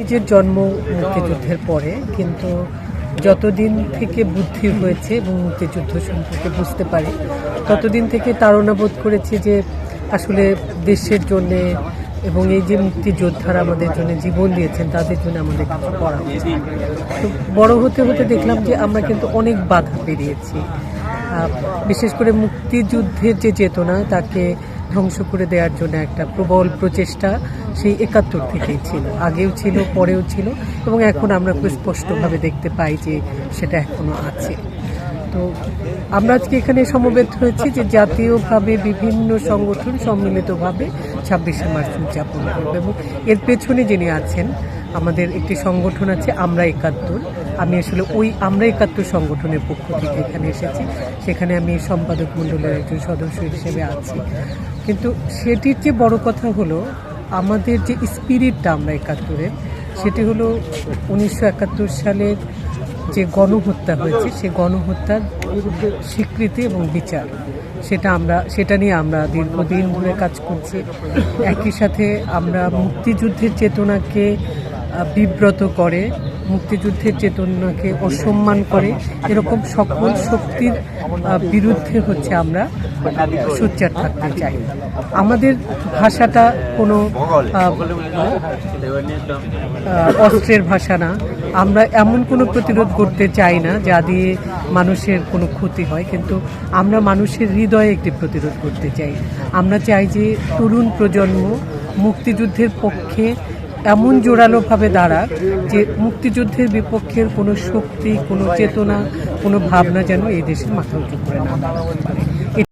নিজের জন্ম মুক্তিযুদ্ধের পরে, কিন্তু যতদিন থেকে বুদ্ধি হয়েছে এবং মুক্তিযুদ্ধ সম্পর্কে বুঝতে পারি ততদিন থেকে তাড়না বোধ করেছি যে আসলে দেশের জন্য এবং এই যে মুক্তিযোদ্ধারা আমাদের জন্য জীবন দিয়েছেন তাদের জন্য আমাদের কিছু করা উচিত। তো বড় হতে হতে দেখলাম যে আমরা কিন্তু অনেক বাধা পেরিয়েছি। বিশেষ করে মুক্তিযুদ্ধের যে চেতনা তাকে ধ্বংস করে দেওয়ার জন্য একটা প্রবল প্রচেষ্টা সেই ৭১ থেকেই ছিল, আগেও ছিল, পরেও ছিল, এবং এখন আমরা খুব স্পষ্টভাবে দেখতে পাই যে সেটা এখনো আছে। তো আমরা আজকে এখানে সমবেত হয়েছি যে জাতীয়ভাবে বিভিন্ন সংগঠন সম্মিলিতভাবে ২৬শে মার্চ উদযাপন করবে, এবং এর পেছনে যিনি আছেন আমাদের একটি সংগঠন আছে আমরা ৭১। আমি আসলে ওই আমরা ৭১ সংগঠনের পক্ষ থেকে এখানে এসেছি, সেখানে আমি সম্পাদক মণ্ডলের একজন সদস্য হিসেবে আছি। কিন্তু সেটির যে বড় কথা হলো আমাদের যে স্পিরিটটা আমরা ৭১-এর, সেটি হলো ১৯৭১ সালের যে গণহত্যা হয়েছে সে গণহত্যার স্বীকৃতি এবং বিচার, সেটা নিয়ে আমরা দীর্ঘদিন ধরে কাজ করছি। একই সাথে আমরা মুক্তিযুদ্ধের চেতনাকে বিব্রত করে, মুক্তিযুদ্ধের চেতনাকে অসম্মান করে এরকম সকল শক্তির বিরুদ্ধে আমরা সোচ্চার থাকতে চাই। আমাদের ভাষাটা কোনো অস্ত্রের ভাষা না, আমরা এমন কোনো প্রতিরোধ করতে চাই না যা দিয়ে মানুষের কোনো ক্ষতি হয়, কিন্তু আমরা মানুষের হৃদয়ে একটি প্রতিরোধ করতে চাই। আমরা চাই যে তরুণ প্রজন্ম মুক্তিযুদ্ধের পক্ষে এমন জোরালোভাবে দাঁড়াক যে মুক্তিযুদ্ধের বিপক্ষের কোনো শক্তি, কোনো চেতনা, কোনো ভাবনা যেন এই দেশের মাথা উঁচু করে না দাঁড়াতে পারে।